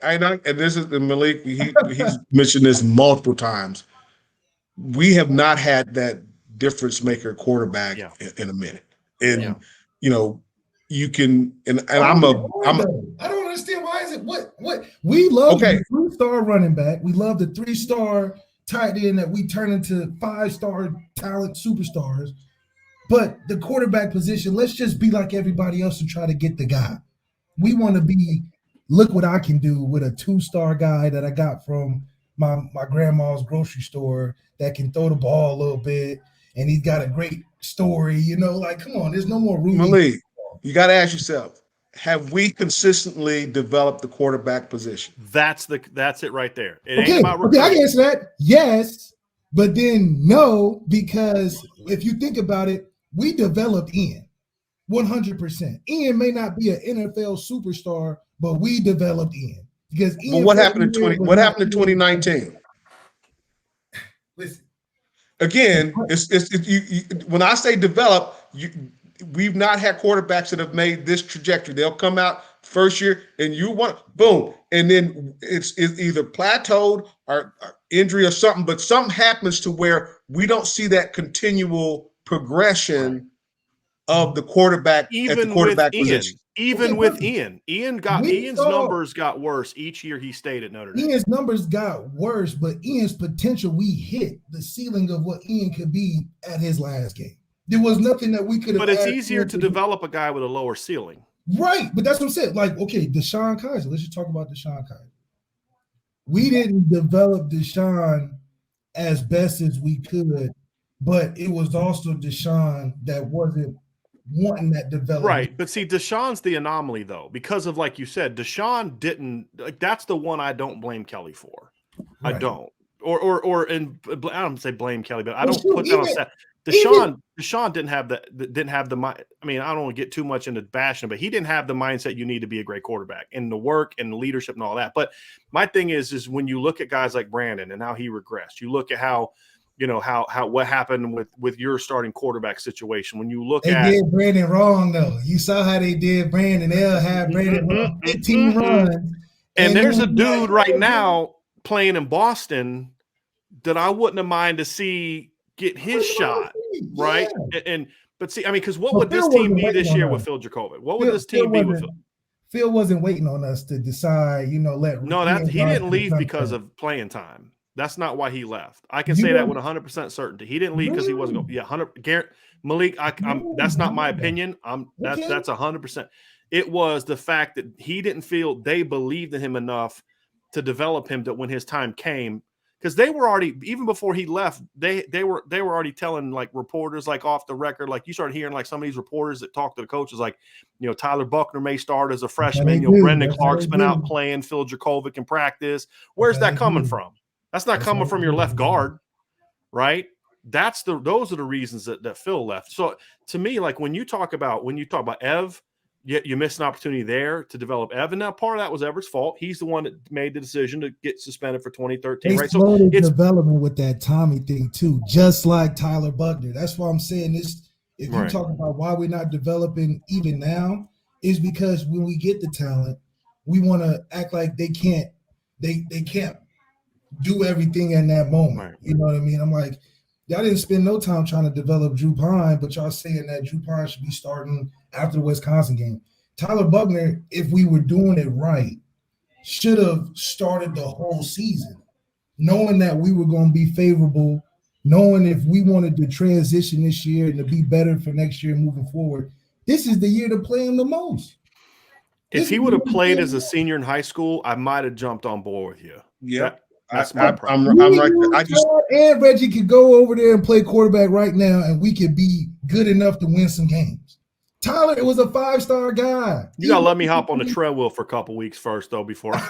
and this is Malik. He's mentioned this multiple times. We have not had that difference maker quarterback Yeah. in a minute, and Yeah. you know, you can. And I I'm don't understand why is it what we love okay. the 3-star running back. We love the 3-star tight end that we turn into 5-star talent superstars. But the quarterback position, let's just be like everybody else and try to get the guy. We want to be, look what I can do with a 2-star guy that I got from my grandma's grocery store that can throw the ball a little bit, and he's got a great story, like, come on, there's no more room. Malik, you got to ask yourself, have we consistently developed the quarterback position? That's it right there. It Okay, ain't about okay, I recruiting. can answer that. Yes, but then no, because if you think about it, we developed Ian 100%. Ian may not be an NFL superstar, but we developed Ian because Ian. But what happened in 2019? Listen, again, when I say develop, we've not had quarterbacks that have made this trajectory. They'll come out first year and you want boom, and then it's either plateaued or injury or something, but something happens to where we don't see that continual progression of the quarterback at the quarterback position. Even with Ian's numbers got worse each year he stayed at Notre Dame. Ian's numbers got worse, but Ian's potential, we hit the ceiling of what Ian could be at his last game. There was nothing that we could have. But it's easier to develop a guy with a lower ceiling. Right, but that's what I'm saying. Like, okay, Deshaun Kaiser. Let's just talk about Deshaun Kaiser. We didn't develop Deshaun as best as we could, but it was also Deshaun that wasn't wanting that development. Right, but see, Deshaun's the anomaly, though, because of, like you said, Deshaun didn't, like, that's the one I don't blame Kelly for. Right. I don't. And I don't say blame Kelly, but I don't put that on set. Deshaun didn't have the mind. I mean, I don't want to get too much into bashing, but he didn't have the mindset you need to be a great quarterback and the work and the leadership and all that. But my thing is when you look at guys like Brandon and how he regressed, you look at how what happened with your starting quarterback situation. When you look they did Brandon wrong though. You saw how they did Brandon. They'll have Brandon run 15 runs. And there's a dude right now playing in Boston that I wouldn't have mind to see get his shot, right? Yeah. But see, I mean, because what would this team be this year with Phil Jacoby? What would this team be with Phil? Phil wasn't waiting on us to decide, he didn't leave because of playing time. That's not why he left. I can say that with 100% certainty. He didn't leave because he wasn't going. Yeah, 100. Malik, that's not my opinion. That's 100%. It was the fact that he didn't feel they believed in him enough to develop him that when his time came, because they were already, even before he left, they were already telling like reporters, like off the record, like you started hearing like some of these reporters that talk to the coaches, like, Tyler Buchner may start as a freshman. Brendan Clark's been out playing. Phil Jacoby in practice. Where's that coming from? That's not coming from your left guard, right? Those are the reasons that Phil left. So to me, like when you talk about Ev, you missed an opportunity there to develop Ev, and now part of that was Everett's fault. He's the one that made the decision to get suspended for 2013, right? So it's development with that Tommy thing too, just like Tyler Buchner. That's why I'm saying this. If you talk about why we're not developing even now, is because when we get the talent, we want to act like they can't do everything in that moment. Right. You know what I mean? I'm like, y'all didn't spend no time trying to develop Drew Pine, but y'all saying that Drew Pine should be starting after the Wisconsin game. Tyler Buchner, if we were doing it right, should have started the whole season, knowing that we were going to be favorable, knowing if we wanted to transition this year and to be better for next year moving forward. This is the year to play him the most. If he would have played as a senior in high school, I might have jumped on board with you. Yeah. That's my problem. I'm right there. And Reggie could go over there and play quarterback right now, and we could be good enough to win some games. Tyler, it was a 5-star guy. You gotta let me hop on the treadwheel for a couple weeks first, though. Before I'm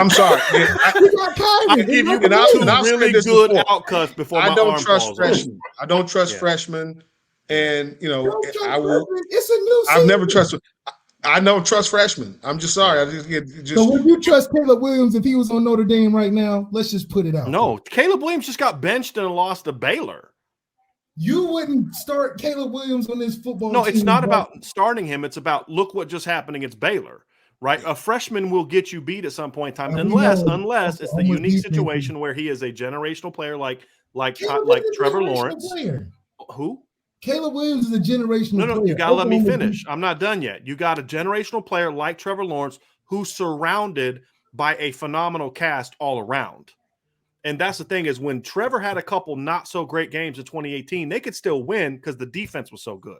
sorry. I give you two really good outcuts before I don't trust freshmen. I don't trust freshmen, and I will. It's a new season. I've never trusted. I don't trust freshmen. I'm just sorry. So would you trust Caleb Williams if he was on Notre Dame right now? Let's just put it out. No, Caleb Williams just got benched and lost to Baylor. You wouldn't start Caleb Williams on this football team. No, it's not about starting him. It's about look what just happened against Baylor, right? A freshman will get you beat at some point in time, And unless it's the unique situation where he is a generational player like Trevor Lawrence. Who? Caleb Williams is a generational player. No, you got to let me finish. I'm not done yet. You got a generational player like Trevor Lawrence who's surrounded by a phenomenal cast all around. And that's the thing is when Trevor had a couple not so great games in 2018, they could still win because the defense was so good,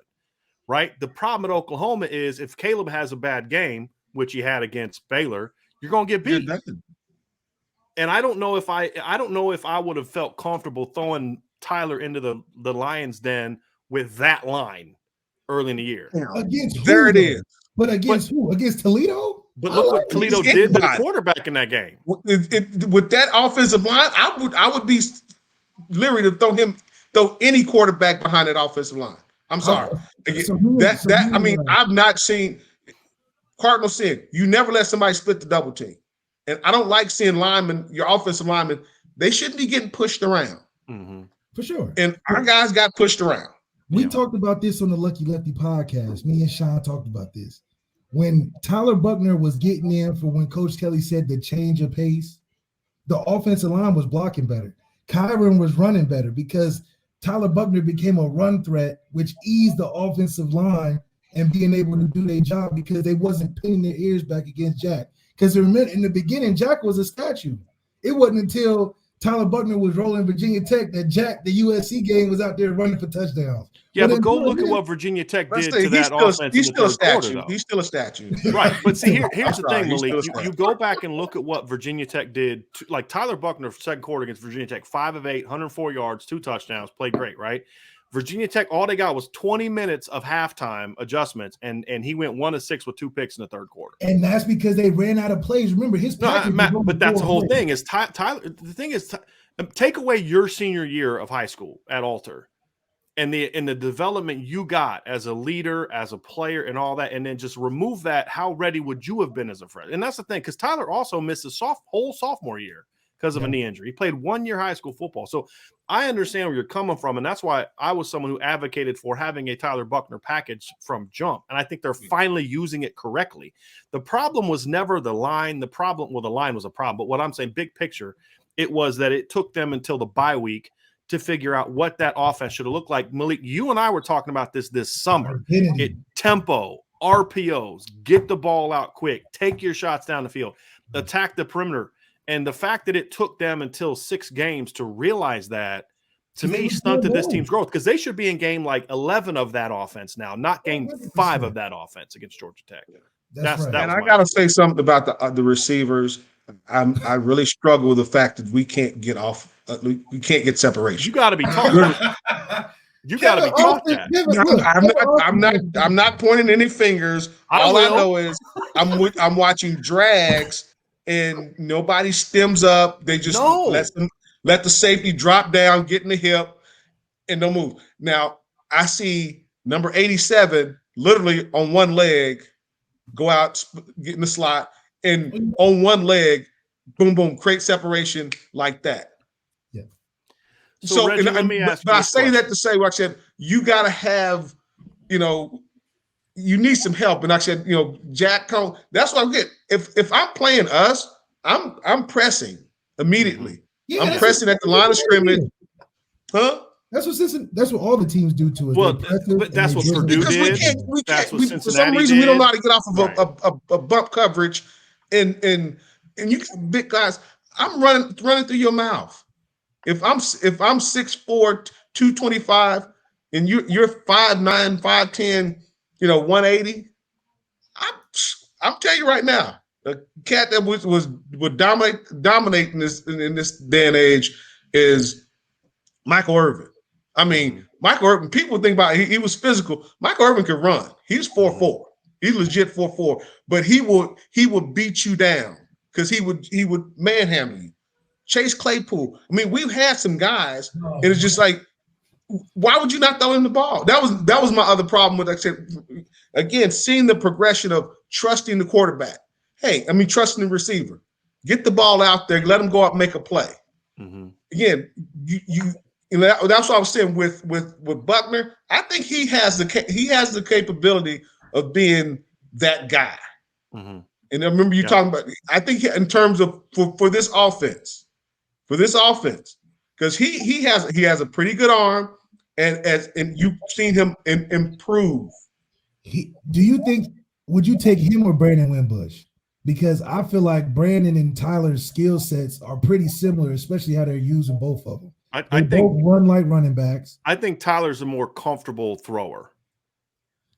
right? The problem at Oklahoma is if Caleb has a bad game, which he had against Baylor, you're going to get beat. And I don't know if I would have felt comfortable throwing Tyler into the Lions' den with that line early in the year. Against who? There it is. But against who? Against Toledo? But look what Toledo did to the quarterback in that game. With that offensive line, I would be leery to throw any quarterback behind that offensive line. I'm sorry. I've not seen Cardinals saying you never let somebody split the double team. And I don't like seeing your offensive linemen, they shouldn't be getting pushed around. Mm-hmm. For sure. And our guys got pushed around. We talked about this on the Lucky Lefty podcast. Me and Sean talked about this. When Tyler Buchner was getting in for when Coach Kelly said the change of pace, the offensive line was blocking better. Kyron was running better because Tyler Buchner became a run threat, which eased the offensive line and being able to do their job because they wasn't pinning their ears back against Jack. Because remember, in the beginning, Jack was a statue. It wasn't until Tyler Buchner was rolling Virginia Tech that Jack, the USC game, was out there running for touchdowns. Yeah, but go look at what Virginia Tech did to that offense. He's still a statue. He's still a statue. Right. But see, here's the thing, Malik. You go back and look at what Virginia Tech did. Like Tyler Buchner, second quarter against Virginia Tech, 5 of 8, 104 yards, 2 touchdowns, played great, right? Virginia Tech, all they got was 20 minutes of halftime adjustments, and he went 1 of 6 with 2 picks in the third quarter. And that's because they ran out of plays. Remember, his package but that's the whole thing is Tyler. The thing is, take away your senior year of high school at Alter, and the development you got as a leader, as a player, and all that, and then just remove that. How ready would you have been as a freshman? And that's the thing, because Tyler also missed his whole sophomore year because of a knee injury. He played 1 year high school football. So I understand where you're coming from, and that's why I was someone who advocated for having a Tyler Buchner package from jump, and I think they're finally using it correctly. The problem was never the line. The line was a problem, but what I'm saying, big picture, it was that it took them until the bye week to figure out what that offense should have looked like. Malik, you and I were talking about this summer. Tempo, RPOs, get the ball out quick, take your shots down the field, attack the perimeter. And the fact that it took them until 6 games to realize that, to me, stunted this team's growth, because they should be in game like 11 of that offense now, not game 5 of that offense against Georgia Tech. That's right. And I got to say something about the receivers. I really struggle with the fact that we can't get off. We can't get separation. You got to be taught. You got to be taught that. I'm not pointing any fingers. All I know is I'm watching drags. And nobody stems up. They just let the safety drop down, get in the hip, and don't move. Now, I see number 87 literally on one leg go out, get in the slot, and on one leg, boom, boom, create separation like that. Yeah. So Reggie, let me ask but I say that to say what I said, you got to have, you need some help. And I said, Jack Coan, that's what I get. If I'm playing us, I'm pressing immediately. Yeah, I'm pressing at the line of scrimmage. Huh? That's what all the teams do to us. Well, but that's what Purdue did. That's what Cincinnati for some reason did. We don't know how to get off of a bump coverage. And you big guys, I'm running through your mouth. If I'm 6'4", 225, and you're 5'9", 5'10", 180, I'm telling you right now, the cat that would dominate in this day and age is Michael Irvin. I mean, Michael Irvin, people think about he was physical. Michael Irvin could run. He's 4'4". He's legit 4'4", but he would beat you down because he would manhandle you. Chase Claypool. I mean, we've had some guys, and it's just like, why would you not throw him the ball? That was my other problem with, like I said, again, seeing the progression of trusting the quarterback. Hey, I mean, trusting the receiver. Get the ball out there, let him go out and make a play. Mm-hmm. Again, that's what I was saying with Buchner. I think he has the capability of being that guy. Mm-hmm. And I remember you talking about, I think in terms of for this offense, because he has a pretty good arm, and you've seen him improve. Do you think, would you take him or Brandon Wimbush? Because I feel like Brandon and Tyler's skill sets are pretty similar, especially how they're using both of them. I think both run like running backs. I think Tyler's a more comfortable thrower.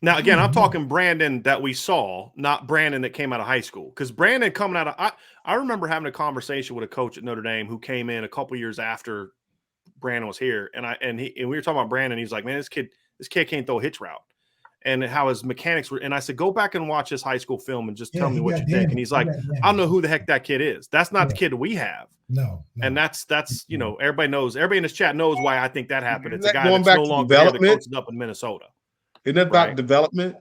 Now, again, I'm talking Brandon that we saw, not Brandon that came out of high school. Because Brandon coming out of I remember having a conversation with a coach at Notre Dame who came in a couple years after Brandon was here, and we were talking about Brandon. He's like, man, this kid can't throw a hitch route, and how his mechanics were. And I said, go back and watch his high school film and just tell me what you think. And he's like, I don't know who the heck that kid is. That's not the kid that we have. No. And that's everybody knows. Everybody in this chat knows why I think that happened. It's a guy that's no longer there that coaches up in Minnesota. Isn't that about development?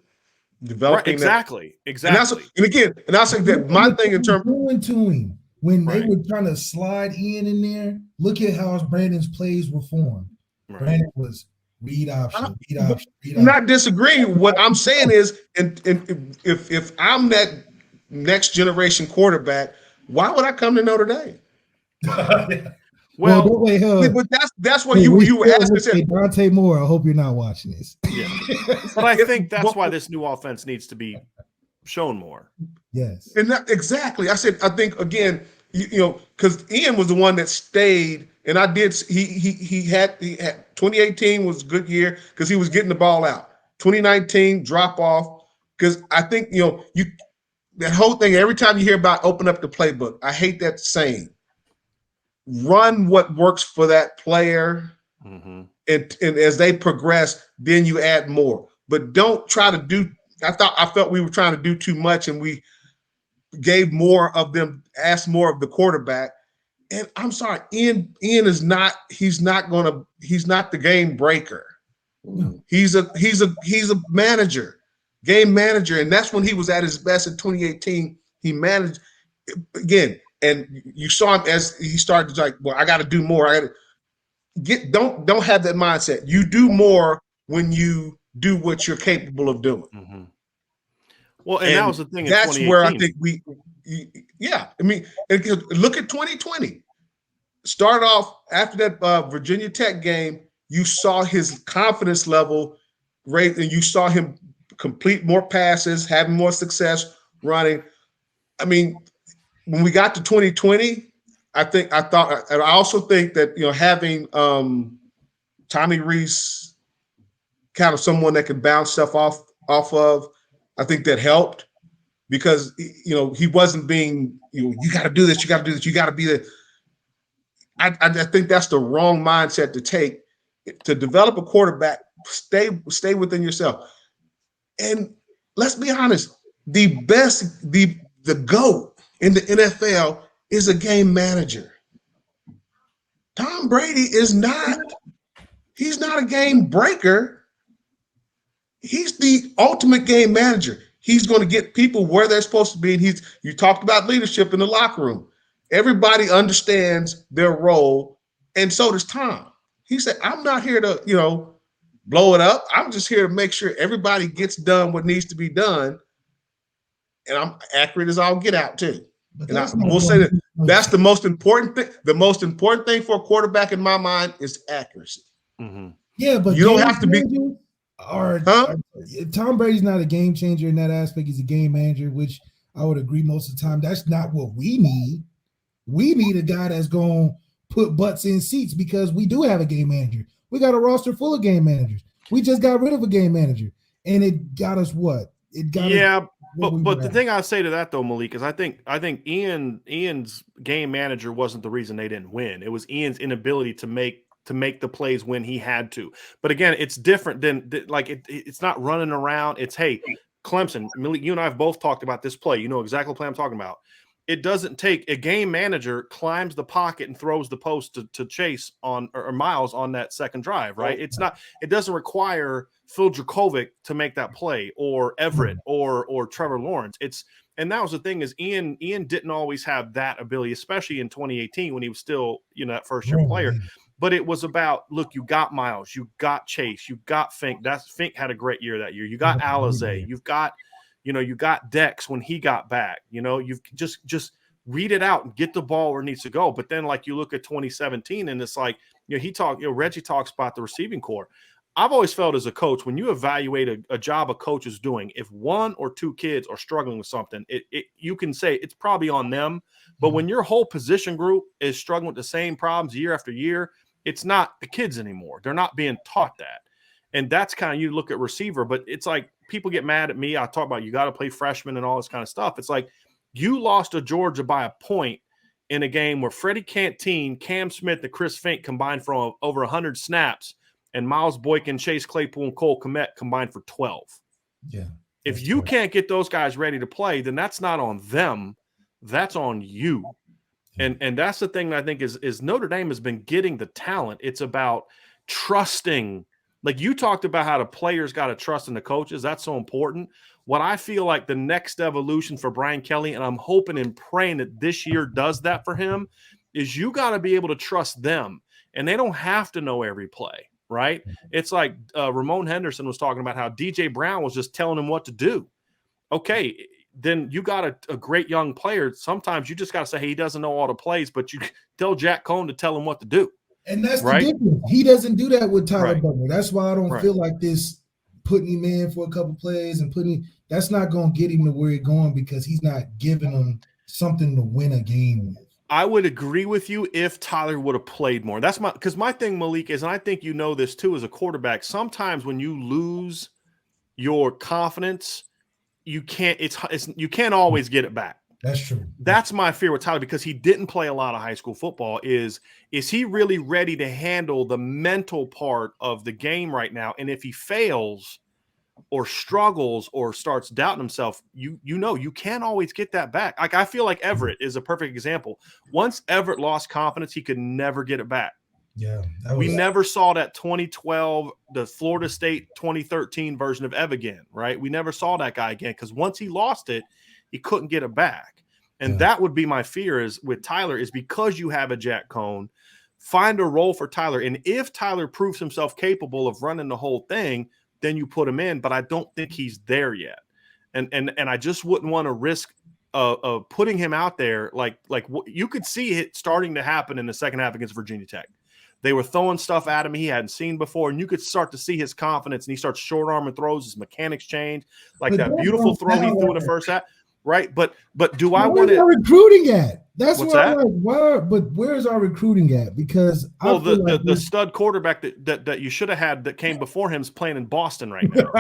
Developing exactly. And I say that my thing in terms of to him when they were trying to slide in there. Look at how Brandon's plays were formed. Brandon was read option. I'm not disagreeing. What I'm saying is, and if I'm that next generation quarterback, why would I come to Notre Dame? Well, but that's what you were asking. Dante Moore, I hope you're not watching this. Yeah, but I think that's why this new offense needs to be shown more. Yes, and exactly. I think again, because Ian was the one that stayed, and I did. He had 2018 was a good year because he was getting the ball out. 2019 drop off because I think that whole thing. Every time you hear about open up the playbook, I hate that saying. Run what works for that player, and as they progress, then you add more. But don't try to do. I felt we were trying to do too much, and we gave more of them, asked more of the quarterback. And I'm sorry, Ian is not. He's not the game breaker. No. He's a manager, game manager, and that's when he was at his best in 2018. He managed again. And you saw him as he started like, well, I got to do more. I got to don't have that mindset. You do more when you do what you're capable of doing. Mm-hmm. Well, and that was the thing. That's where I think I mean, look at 2020. Start off after that Virginia Tech game. You saw his confidence level raise, and you saw him complete more passes, having more success running. I mean. When we got to 2020, I also think that having Tommy Rees, kind of someone that can bounce stuff off of, I think that helped because he wasn't being you got to do this, you got to do this, you got to be the. I think that's the wrong mindset to take to develop a quarterback. Stay within yourself, and let's be honest, the best, the GOAT in the NFL is a game manager. Tom Brady is not. He's not a game breaker. He's the ultimate game manager. He's going to get people where they're supposed to be. And you talked about leadership in the locker room. Everybody understands their role, and so does Tom. He said, I'm not here to, blow it up. I'm just here to make sure everybody gets done what needs to be done. And I'm accurate as I'll get out too. And I will say that that's the most important thing. The most important thing for a quarterback in my mind is accuracy. Mm-hmm. Yeah, but you don't have to be. Tom Brady's not a game changer in that aspect. He's a game manager, which I would agree most of the time. That's not what we need. We need a guy that's going to put butts in seats because we do have a game manager. We got a roster full of game managers. We just got rid of a game manager, and it got us what? It got us. But the thing I say to that though, Malik, is I think Ian's game manager wasn't the reason they didn't win. It was Ian's inability to make the plays when he had to. But again, it's different than it's not running around. It's hey, Clemson, Malik, you and I have both talked about this play. You know exactly what play I'm talking about. It doesn't take a game manager climbs the pocket and throws the post to Chase or Miles on that second drive, right? It doesn't require Phil Dracovic to make that play or Everett or Trevor Lawrence. And that was the thing is Ian didn't always have that ability, especially in 2018 when he was still, that first year player. But it was about, look, you got Miles, you got Chase, you got Fink. Fink had a great year that year. You got Alizé, you've got You know, you got Dex when he got back. You know, you've just read it out and get the ball where it needs to go. But then, like, you look at 2017, and it's like, you know, Reggie talks about the receiving core. I've always felt as a coach, when you evaluate a job a coach is doing, if one or two kids are struggling with something, you can say it's probably on them. But when your whole position group is struggling with the same problems year after year, it's not the kids anymore. They're not being taught that. And that's kind of, you look at receiver, but it's like people get mad at me. I talk about you got to play freshmen and all this kind of stuff. It's like you lost to Georgia by a point in a game where Freddie Canteen, Cam Smith, and Chris Fink combined for over 100 snaps, and Miles Boykin, Chase Claypool, and Cole Kmet combined for 12. Yeah. If you can't get those guys ready to play, then that's not on them. That's on you. And that's the thing that I think is Notre Dame has been getting the talent. It's about trusting. Like you talked about how the players got to trust in the coaches. That's so important. What I feel like the next evolution for Brian Kelly, and I'm hoping and praying that this year does that for him, is you got to be able to trust them. And they don't have to know every play. Right? It's like Ramon Henderson was talking about how DJ Brown was just telling him what to do. Okay, then you got a great young player. Sometimes you just got to say, hey, he doesn't know all the plays, but you tell Jack Coan to tell him what to do. And that's right? the difference. He doesn't do that with Tyler Right. Buchner. That's why I don't Right. feel like this putting him in for a couple plays and that's not going to get him to where he's going, because he's not giving him something to win a game with. I would agree with you if Tyler would have played more. That's because my thing, Malik, is, and I think you know this too as a quarterback, sometimes when you lose your confidence, you can't always get it back. That's true. That's my fear with Tyler, because he didn't play a lot of high school football. Is he really ready to handle the mental part of the game right now? And if he fails or struggles or starts doubting himself, you can't always get that back. Like, I feel like Everett is a perfect example. Once Everett lost confidence, he could never get it back. Yeah. We never saw that 2012, the Florida State 2013 version of Ev again, right? We never saw that guy again, because once he lost it, he couldn't get it back. And that would be my fear is with Tyler, is because you have a Jack Coan, find a role for Tyler. And if Tyler proves himself capable of running the whole thing, then you put him in. But I don't think he's there yet. And I just wouldn't want to risk of putting him out there. Like you could see it starting to happen in the second half against Virginia Tech. They were throwing stuff at him he hadn't seen before, and you could start to see his confidence, and he starts short arming throws, his mechanics change, like that beautiful throw he threw in the first half. Right, but do I want to recruiting at? That's what's what that? I'm like. Why? But where's our recruiting at? Because the stud quarterback that you should have had that came before him is playing in Boston right now.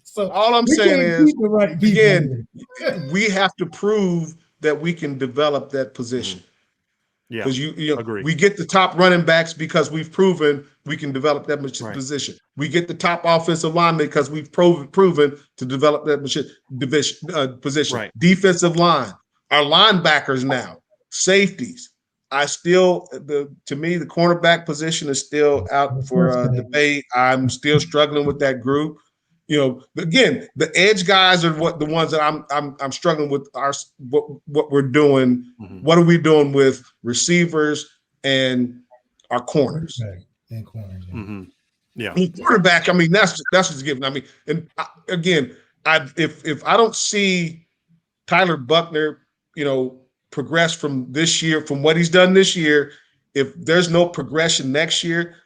So all I'm saying is, again, we have to prove that we can develop that position. Yeah, because you know, agree. we get the top running backs because we've proven we can develop that position. We get the top offensive linemen because we've proven to develop that position. Right. Defensive line, our linebackers now, safeties. To me, the cornerback position is still out for debate. I'm still struggling with that group. You know, again, the edge guys are the ones that I'm struggling with. What we're doing. Mm-hmm. What are we doing with receivers and our corners? And corners. Yeah. Mm-hmm. Yeah. Quarterback. I mean, that's just given. I mean, and again, if I don't see Tyler Buchner, progress from this year, from what he's done this year, if there's no progression next year,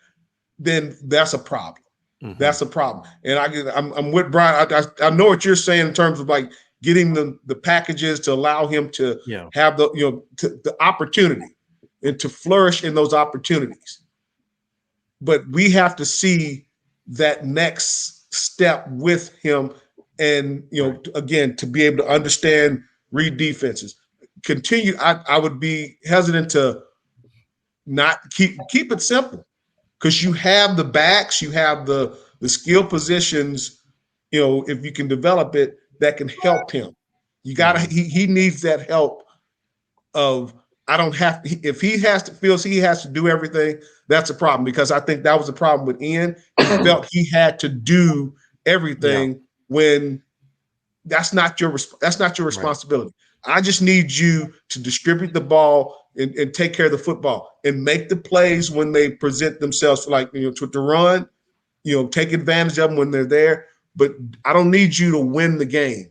then that's a problem. Mm-hmm. That's a problem. And I'm with Brian. I know what you're saying in terms of like getting the packages to allow him to have the opportunity and to flourish in those opportunities. But we have to see that next step with him, and again, to be able to understand, read defenses. Continue. I would be hesitant to not keep it simple, because you have the backs, you have the skill positions. If you can develop it, that can help him. You gotta. He needs that help. If he feels he has to do everything, that's a problem, because I think that was a problem with Ian. He felt he had to do everything when that's not your responsibility. Right. I just need you to distribute the ball and take care of the football and make the plays when they present themselves, like to run, take advantage of them when they're there. but I don't need you to win the game.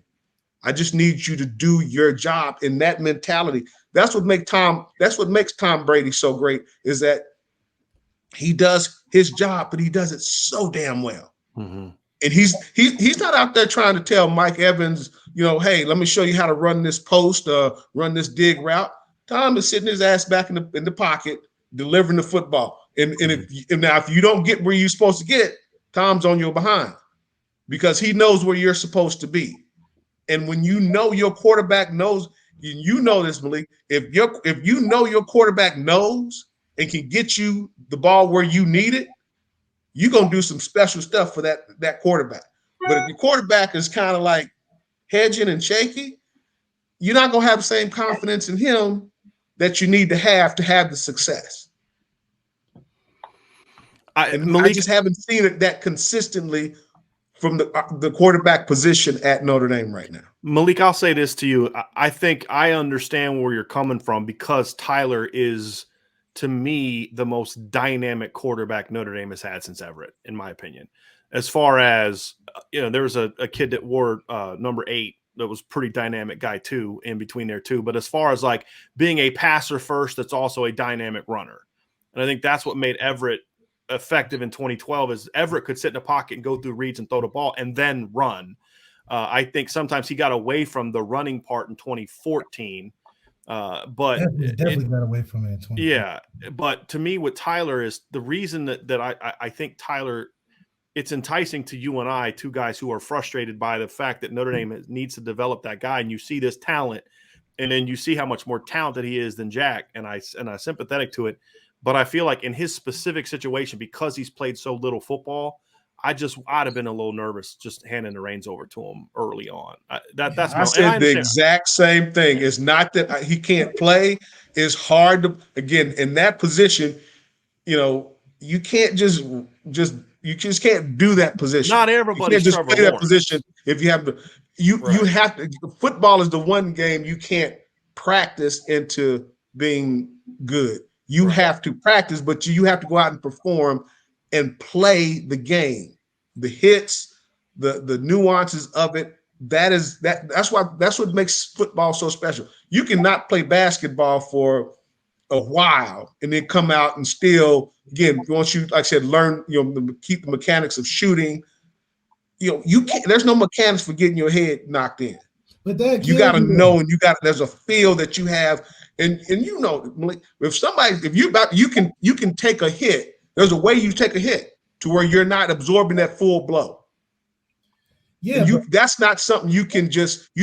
I just need you to do your job. In that mentality, that's what makes Tom Brady so great, is that he does his job, but he does it so damn well. Mm-hmm. And he's not out there trying to tell Mike Evans, hey, let me show you how to run this post, run this dig route. Tom is sitting his ass back in the pocket, delivering the football. And if you don't get where you're supposed to get, Tom's on your behind, because he knows where you're supposed to be. And when you know your quarterback knows, you know this, Malik, if you know your quarterback knows and can get you the ball where you need it, you're going to do some special stuff for that quarterback. But if your quarterback is kind of like hedging and shaky, you're not going to have the same confidence in him that you need to have the success. I just haven't seen it that consistently from the quarterback position at Notre Dame right now. Malik, I'll say this to you. I think I understand where you're coming from, because Tyler is, to me, the most dynamic quarterback Notre Dame has had since Everett, in my opinion. As far as, there was a kid that wore number 8 that was pretty dynamic guy too, in between there too. But as far as like being a passer first, that's also a dynamic runner. And I think that's what made Everett effective in 2012, is Everett could sit in the pocket and go through reads and throw the ball and then run. I think sometimes he got away from the running part in 2014. But definitely got away from it in 2014. Yeah. But to me, with Tyler, is the reason that I think Tyler, it's enticing to you and I, two guys who are frustrated by the fact that Notre Dame needs to develop that guy, and you see this talent, and then you see how much more talented he is than Jack, and I'm sympathetic to it. But I feel like in his specific situation, because he's played so little football, I'd have been a little nervous just handing the reins over to him early on. I said the exact same thing. It's not that he can't play. It's hard to, again, in that position, you can't you just can't do that position. Not everybody can't just play that position if you have to. You have to. Football is the one game you can't practice into being good. You have to practice, but you have to go out and perform and play the game, the hits, the nuances of it. That's what makes football so special. You cannot play basketball for a while and then come out and still, again, once you, like I said, learn, keep the mechanics of shooting. You can't. There's no mechanics for getting your head knocked in. But that you got to know, and there's a feel that you have. And if you can take a hit, there's a way you take a hit to where you're not absorbing that full blow. Yeah, that's not something you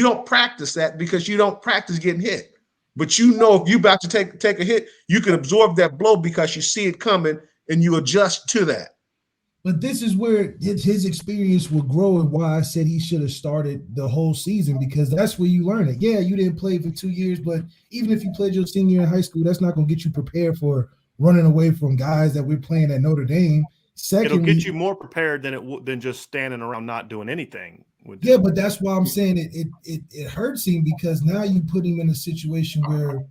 don't practice that, because you don't practice getting hit. But if you're about to take a hit, you can absorb that blow because you see it coming and you adjust to that. But this is where his experience will grow, and why I said he should have started the whole season, because that's where you learn it. Yeah, you didn't play for 2 years, but even if you played your senior year in high school, that's not going to get you prepared for running away from guys that we're playing at Notre Dame. Secondly, it'll get you more prepared than just standing around not doing anything. But that's why I'm saying it hurts him, because now you put him in a situation where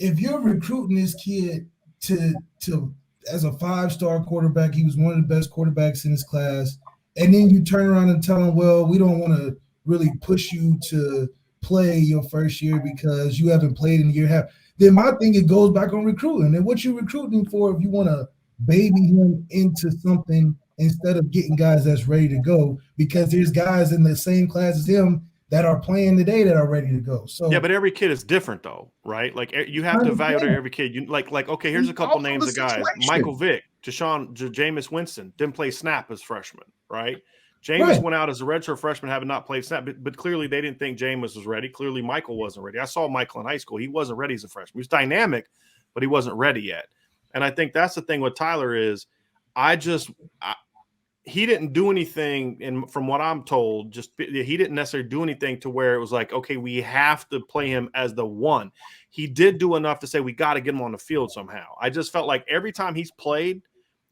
if you're recruiting this kid to as a 5-star quarterback, he was one of the best quarterbacks in his class, and then you turn around and tell him, well, we don't want to really push you to play your first year because you haven't played in a year and a half, then my thing, it goes back on recruiting. And what you recruiting for, if you want to baby him into something instead of getting guys that's ready to go, because there's guys in the same class as him that are playing today that are ready to go. So yeah, but every kid is different though, right? Like you have to evaluate every kid. You like okay, here's a couple names of guys. Michael Vick, Jameis Winston didn't play snap as freshman, right? Jameis went out as a redshirt freshman, having not played snap, but clearly they didn't think Jameis was ready. Clearly Michael wasn't ready. I saw Michael in high school. He wasn't ready as a freshman. He was dynamic, but he wasn't ready yet. And I think that's the thing with Tyler is he didn't do anything, and from what I'm told, he didn't necessarily do anything to where it was like, okay, we have to play him as the one. He did do enough to say we got to get him on the field somehow. I just felt like every time he's played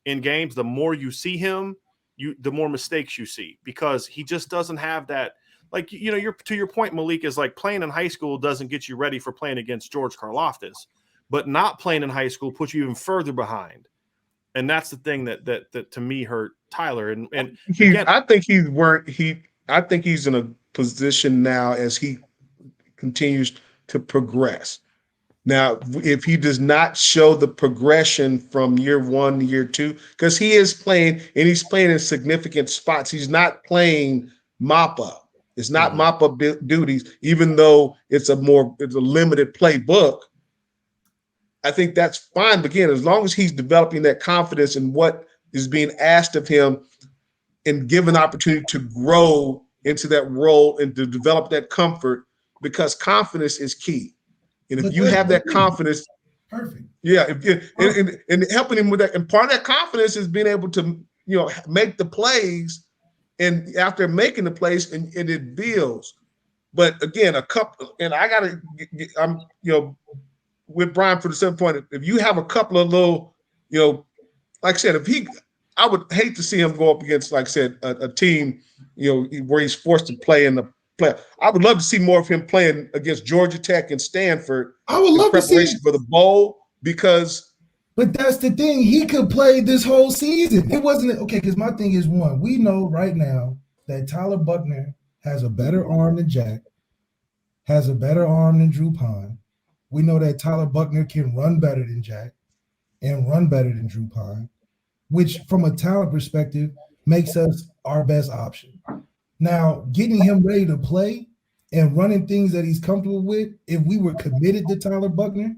in games, the more you see him, the more mistakes you see, because he just doesn't have that. Like, you're to your point, Malik, is like playing in high school doesn't get you ready for playing against George Karlaftis, but not playing in high school puts you even further behind. And that's the thing that to me hurt Tyler. And I think he's in a position now as he continues to progress. Now, if he does not show the progression from year 1 to year 2, because he is playing and he's playing in significant spots, he's not playing mop up. It's not mop up duties, even though it's a limited playbook. I think that's fine. But again, as long as he's developing that confidence in what is being asked of him and given opportunity to grow into that role and to develop that comfort, because confidence is key. And if you have that confidence, perfect. Yeah, and helping him with that, and part of that confidence is being able to, make the plays, and after making the plays, and it builds. But again, I'm with Brian for the 7 point. If you have a couple of little, like I said, I would hate to see him go up against, like I said, a team, where he's forced to play in the play. I would love to see more of him playing against Georgia Tech and Stanford. I would love to see for the bowl, because. But that's the thing. He could play this whole season. It wasn't okay. Because my thing is, one, we know right now that Tyler Buchner has a better arm than Jack, has a better arm than Drew Pine. We know that Tyler Buchner can run better than Jack and run better than Drew Pine, which from a talent perspective makes us our best option. Now, getting him ready to play and running things that he's comfortable with, if we were committed to Tyler Buchner,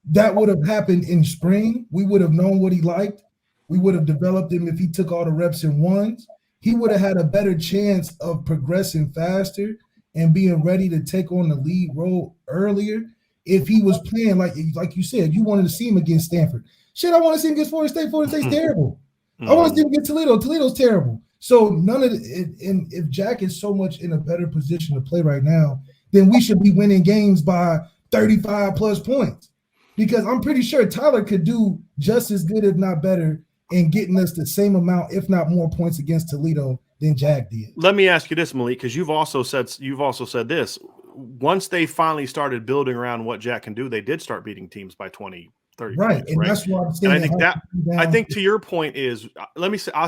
that would have happened in spring. We would have known what he liked. We would have developed him if he took all the reps in ones. He would have had a better chance of progressing faster and being ready to take on the lead role earlier if he was playing like you said. You wanted to see him against Stanford. Shit, I want to see him against Florida State. Florida State's terrible. I want to see him against Toledo. Toledo's terrible. So none of it. And if Jack is so much in a better position to play right now, then we should be winning games by 35 plus points. Because I'm pretty sure Tyler could do just as good, if not better, in getting us the same amount, if not more, points against Toledo than Jack did. Let me ask you this, Malik, because you've also said this. Once they finally started building around what Jack can do, they did start beating teams by 20, 30 right, points. and right? that's what I'm saying. And I think to your point is,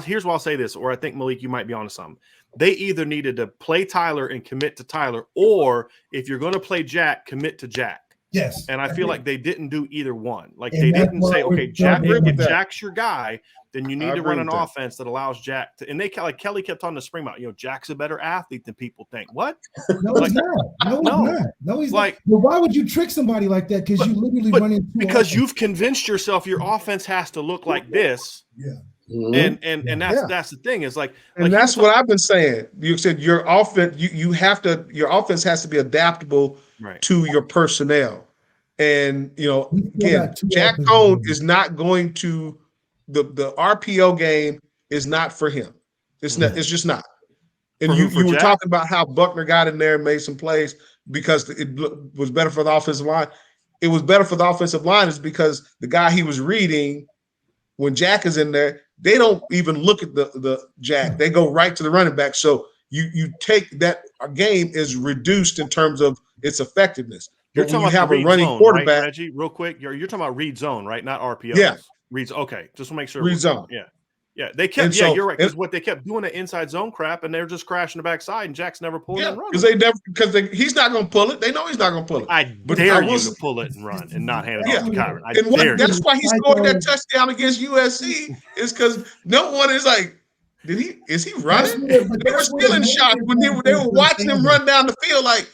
here's why I'll say this, or I think, Malik, you might be onto something. They either needed to play Tyler and commit to Tyler, or if you're going to play Jack, commit to Jack. Yes. And I feel like they didn't do either one. Like, and they didn't say, okay, Jack, if that. Jack's your guy, then you need to run an that. offense that allows Jack to, and like Kelly kept on the spring about, Jack's a better athlete than people think. What? No, he's not. No, he's like, not. But why would you trick somebody like that? Because you literally run into because you've convinced yourself your offense has to look like this. Yeah. And that's the thing is like that's what I've been saying. You said your offense, your offense has to be adaptable to your personnel. And again, Jack Coan is not going to the RPO game is not for him. It's not. It's just not. And you were talking about how Buchner got in there and made some plays because it was better for the offensive line. It was better for the offensive line is because the guy he was reading when Jack is in there, they don't even look at the Jack. They go right to the running back. So you take that game is reduced in terms of its effectiveness. You're But talking when you about have a running zone, quarterback, right, Reggie, real quick. You're talking about read zone, right? Not RPOs. Yeah. Read. Okay, just to make sure. Read zone. Yeah. They kept. You're right. Because what they kept doing the inside zone crap, and they're just crashing the backside, and Jack's never pulling and running. Because he's not going to pull it. They know he's not going to pull it. I dare you to pull it and run and not hand it off to Kyron. That's why he scored that touchdown against USC. Is because no one is like, is he running? They were still in shock when they were watching him run down the field. Like,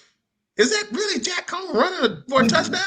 is that really Jack Coan running for a touchdown?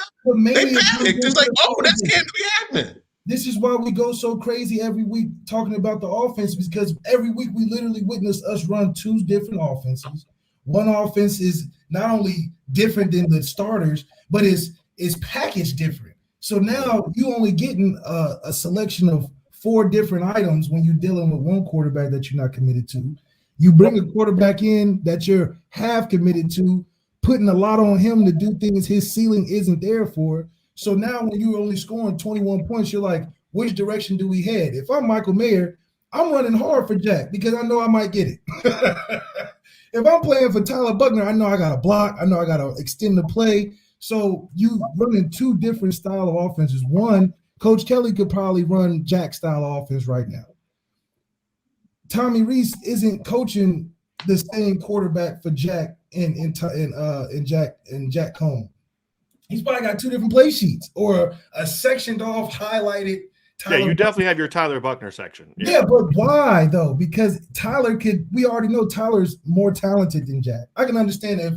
They panicked. It's like, that can't be happening. This is why we go so crazy every week talking about the offense, because every week we literally witness us run two different offenses. One offense is not only different than the starters, but is packaged different. So now you only getting a selection of 4 different items when you're dealing with one quarterback that you're not committed to. You bring a quarterback in that you're half committed to, putting a lot on him to do things his ceiling isn't there for. So now when you're only scoring 21 points, you're like, which direction do we head? If I'm Michael Mayer, I'm running hard for Jack because I know I might get it. If I'm playing for Tyler Buchner, I know I got to block. I know I got to extend the play. So you running 2 different style of offenses. One, Coach Kelly could probably run Jack style offense right now. Tommy Reese isn't coaching the same quarterback for Jack and Jack Coan. He's probably got two different play sheets or a sectioned off, highlighted. Yeah, you definitely have your Tyler Buchner section. Yeah, but why though? Because Tyler we already know Tyler's more talented than Jack. I can understand if,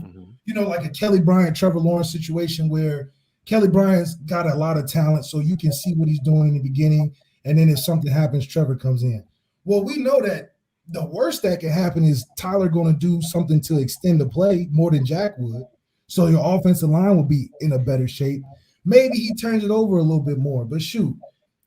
like a Kelly Bryant, Trevor Lawrence situation where Kelly Bryant's got a lot of talent, so you can see what he's doing in the beginning, and then if something happens, Trevor comes in. Well, we know that the worst that can happen is Tyler going to do something to extend the play more than Jack would. So your offensive line will be in a better shape. Maybe he turns it over a little bit more. But shoot,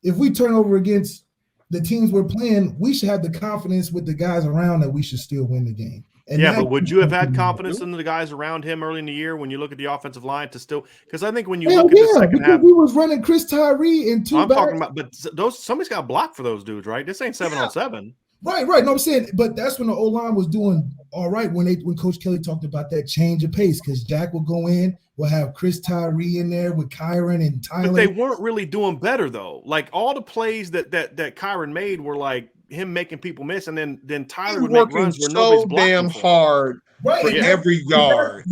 if we turn over against the teams we're playing, we should have the confidence with the guys around that we should still win the game. And yeah, but would you have had confidence in the guys around him early in the year when you look at the offensive line to still – because I think when you look at the second half – we was running Chris Tyree and two I'm talking about – but somebody's got blocked for those dudes, right? This ain't 7-on-7. Right. No, I'm saying, but that's when the O-line was doing all right when Coach Kelly talked about that change of pace because Jack will go in, we'll have Chris Tyree in there with Kyron and Tyler. But they weren't really doing better though. Like all the plays that Kyron made were like him making people miss, and then Tyler would make runs where nobody's blocking damn hard for every yard.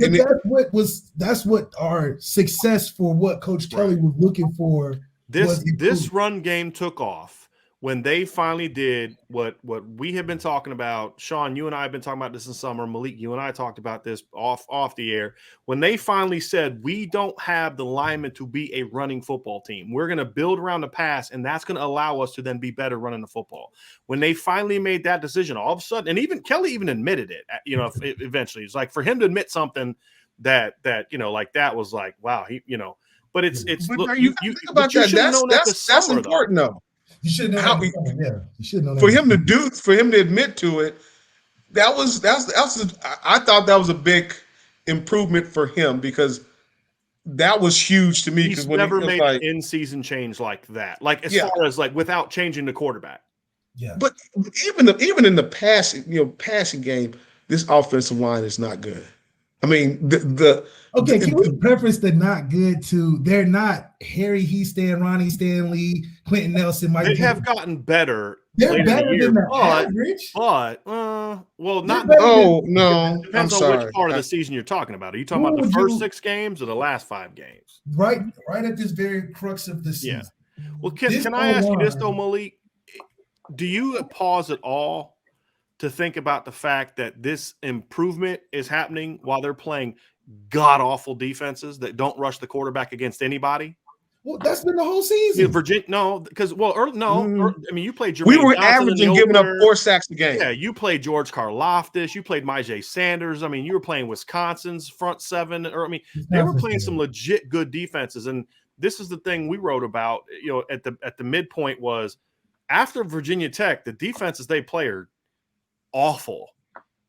That's what our success for what Coach Kelly was looking for. This run game took off when they finally did what we have been talking about. Sean, you and I have been talking about this in summer. Malik, you and I talked about this off the air. When they finally said, we don't have the linemen to be a running football team. We're going to build around the pass, and that's going to allow us to then be better running the football. When they finally made that decision, all of a sudden, and even Kelly even admitted it, eventually. It's like for him to admit something that like that was like, wow, but it's but look, you think about that. That's important though. You should know. You should know. For him to admit to it, I thought that was a big improvement for him because that was huge to me. He's never made an in-season change like that. Like as far as like without changing the quarterback. Yeah. But even in the passing game, this offensive line is not good. I mean, can we preface the not good to they're not Harry Heastan, Ronnie Stanley, Quentin Nelson, Mike. They have gotten better. They're better than the average. Not. No. Depends on which part of the season you're talking about. Are you talking about the first 6 games or the last 5 games? Right at this very crux of the season. Yeah. Well, can I ask you this though, Malik? Do you pause at all to think about the fact that this improvement is happening while they're playing god-awful defenses that don't rush the quarterback against anybody? Well, that's been the whole season. Yeah, Virginia, no, because you played Jermaine we were Johnson averaging giving up 4 sacks a game. Yeah, you played George Karlaftis, you played Myjai Sanders. I mean, you were playing Wisconsin's front 7, they were playing some legit good defenses. And this is the thing we wrote about, at the midpoint was after Virginia Tech, the defenses they play are awful.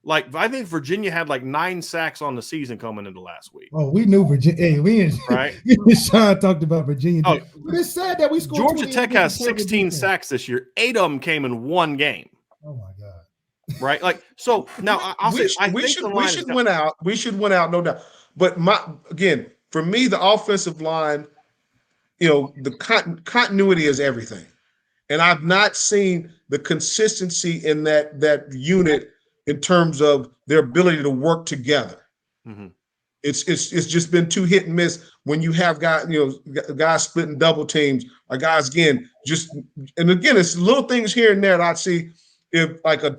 Like I think Virginia had like 9 sacks on the season coming into last week. Oh, we knew Virginia. Hey, right? Sean talked about Virginia. Oh, but it's sad that we scored. Georgia Tech has 16 sacks this year. 8 of them came in 1 game. Oh my God! Right? Like so. Now we should win out. We should win out, no doubt. But for me, the offensive line, the continuity is everything. And I've not seen the consistency in that unit in terms of their ability to work together. Mm-hmm. It's just been too hit and miss when you have guys splitting double teams or guys it's little things here and there that I see if like a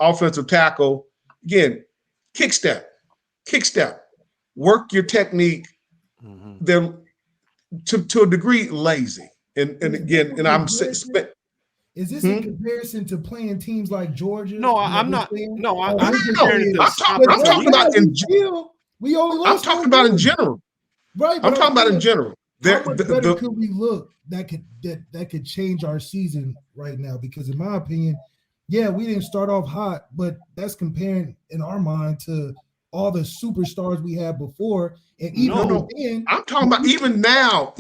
offensive tackle kick step, work your technique. Mm-hmm. They're to a degree lazy. And I'm is this in comparison to playing teams like Georgia? No, I'm not. No, I'm talking about in general. I'm talking about in general. Right. I'm talking about in general. How much better could we look that could change our season right now? Because in my opinion, we didn't start off hot, but that's comparing in our mind to all the superstars we had before. And I'm talking about even now,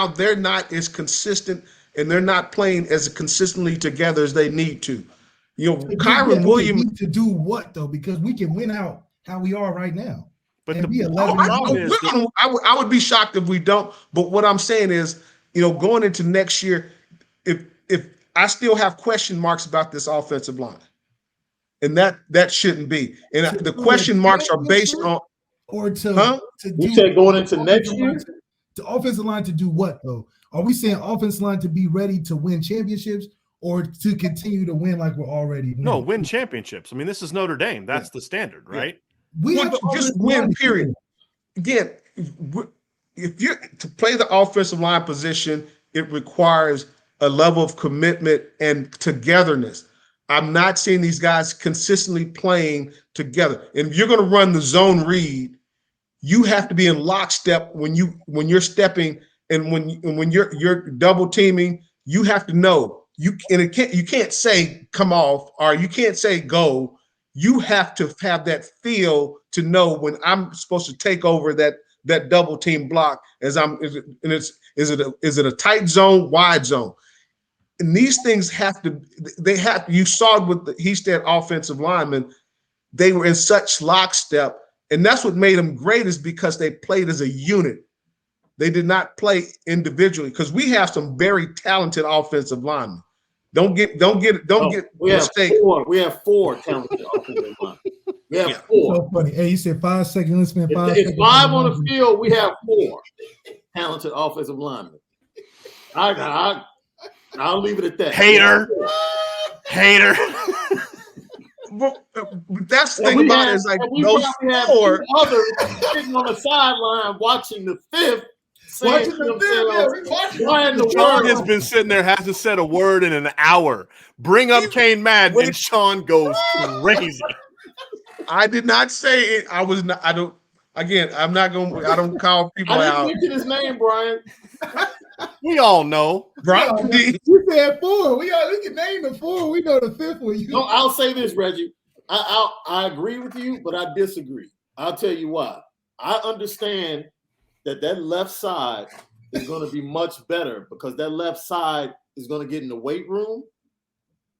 they're not as consistent and they're not playing as consistently together as they need to. Kyron Williams to do what though? Because we can win out how we are right now. But I would be shocked if we don't. But what I'm saying is, going into next year, if I still have question marks about this offensive line. and that shouldn't be. And the question marks are based on or to you do said going into next year. The offensive line to do what though? Are we saying offensive line to be ready to win championships or to continue to win like we're already winning? No, win championships. I mean, this is Notre Dame. That's the standard, right? We have just win, period. Again, if you're to play the offensive line position, it requires a level of commitment and togetherness. I'm not seeing these guys consistently playing together. And if you're going to run the zone read, you have to be in lockstep when you're stepping and when you're double teaming. You have to know you can't say come off or you can't say go. You have to have that feel to know when I'm supposed to take over that double team block is it a tight zone, wide zone. And these things you saw it with the Hestead offensive linemen, they were in such lockstep. And that's what made them great is because they played as a unit. They did not play individually because we have some very talented offensive linemen. Don't get mistaken. We have 4 talented offensive linemen. We have 4. So funny. Hey, you said 5 seconds. Let's spend 5 seconds. It's 5 on the field. We have 4 talented offensive linemen. I'll leave it at that. Hater. But that's the thing about it is like those 4 others sitting on the sideline watching the 5th. Sean has been sitting there, hasn't said a word in an hour. Bring up Kane Madden, and Sean goes crazy. I did not say it. I was not. I don't. Again, I'm not going. I don't call people out. I didn't mention his name, Brian. We all know. Brian, you said 4. We can name the 4. We know the 5th one. No, I'll say this, Reggie. I agree with you, but I disagree. I'll tell you why. I understand that left side is going to be much better because that left side is going to get in the weight room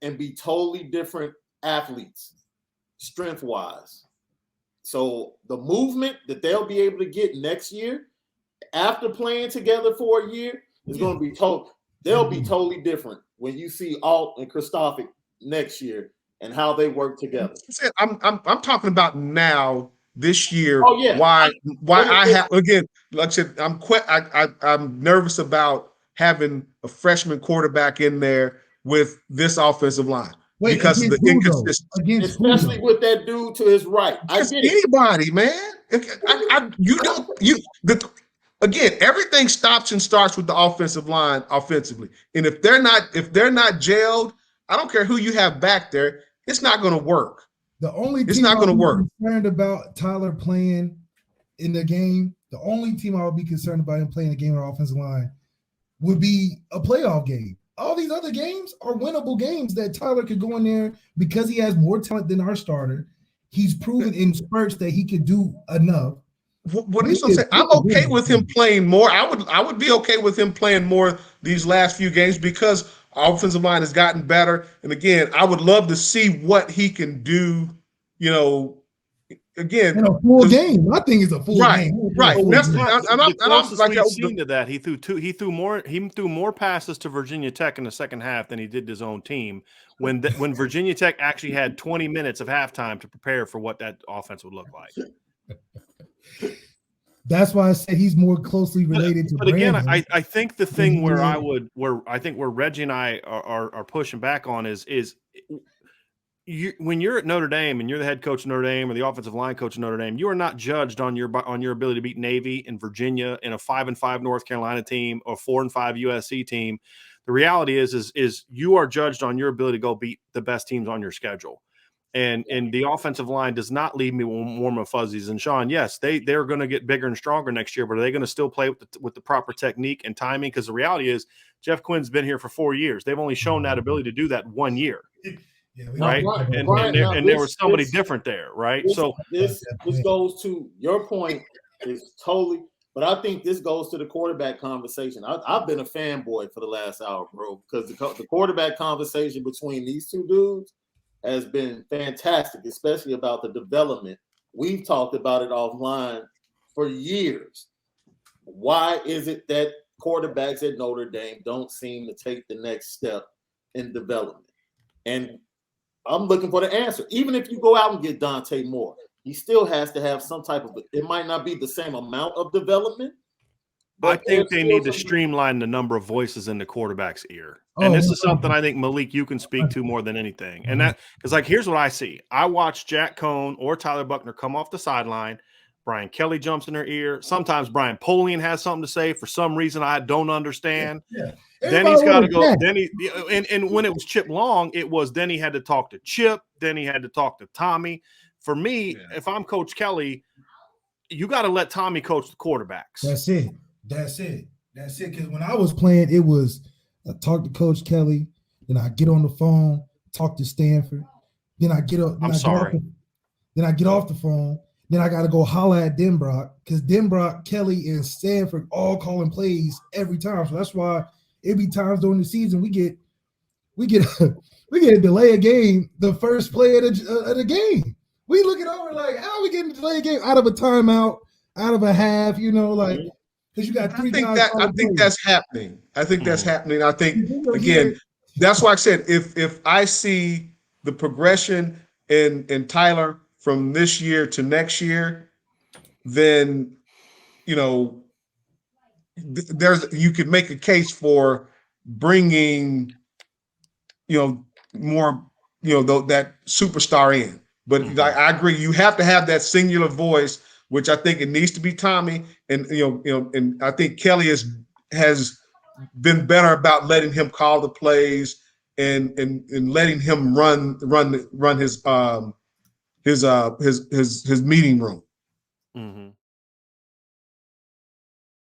and be totally different athletes, strength-wise. So the movement that they'll be able to get next year after playing together for a year is going to be they'll be totally different when you see Alt and Christophic next year and how they work together. I'm talking about now. This year, oh, yeah. why I have again, like I said, I'm nervous about having a freshman quarterback in there with this offensive line because of the inconsistency, especially with that dude to his right. Anybody, man. Again, everything stops and starts with the offensive line offensively, and if they're not gelled, I don't care who you have back there, it's not going to work. The only it's not going to work. Concerned about Tyler playing in the game. The only team I would be concerned about him playing the game on offensive line would be a playoff game. All these other games are winnable games that Tyler could go in there because he has more talent than our starter. He's proven in spurts that he could do enough. What are you so saying? I'm okay with him playing more. I would be okay with him playing more these last few games because our offensive line has gotten better. And again, I would love to see what he can do, again. In a full game. I think it's a full game. Right. We've seen to that. He threw more passes to Virginia Tech in the second half than he did his own team when Virginia Tech actually had 20 minutes of halftime to prepare for what that offense would look like. That's why I said he's more closely related to. But again, I think the thing where Reggie and I are pushing back on is when you're at Notre Dame and you're the head coach of Notre Dame or the offensive line coach of Notre Dame, you are not judged on your ability to beat Navy and Virginia in a 5-5 North Carolina team or 4-5 USC team. The reality is you are judged on your ability to go beat the best teams on your schedule. And the offensive line does not leave me warm and fuzzies. And Sean, yes, they're going to get bigger and stronger next year, but are they going to still play with the proper technique and timing? Because the reality is Jeff Quinn's been here for 4 years. They've only shown that ability to do that 1 year. Right. And there was somebody different there. Right. This goes to your point is totally, but I think this goes to the quarterback conversation. I've been a fanboy for the last hour, bro, because the quarterback conversation between these two dudes has been fantastic, especially about the development. We've talked about it offline for years. Why is it that quarterbacks at Notre Dame don't seem to take the next step in development? And I'm looking for the answer. Even if you go out and get Dante Moore, he still has to have some type of. It might not be the same amount of development. I think they need to streamline the number of voices in the quarterback's ear. And this is something I think, Malik, you can speak to more than anything. And that, because like, here's what I see. I watch Jack Coan or Tyler Buchner come off the sideline. Brian Kelly jumps in their ear. Sometimes Brian Polian has something to say for some reason I don't understand. Yeah. Then he's got to go. Then and when it was Chip Long, it was then he had to talk to Chip. Then he had to talk to Tommy. For me, if I'm Coach Kelly, you got to let Tommy coach the quarterbacks. That's it. Because when I was playing, it was I talk to Coach Kelly, then I get on the phone, talk to Stanford, then I get up. Then I get off the phone. Then I got to go holler at Denbrock because Denbrock, Kelly, and Stanford all calling plays every time. So that's why it be times during the season we get a delay a game, the first play of the game. We look it over like, how are we getting a delay a game out of a timeout, out of a half, like because you got three guys. I think that's happening. I think that's happening. I think again, that's why I said if I see the progression in Tyler from this year to next year, then you could make a case for bringing more that superstar in. But I agree, you have to have that singular voice, which I think it needs to be Tommy, and and I think Kelly has been better about letting him call the plays and letting him run his meeting room.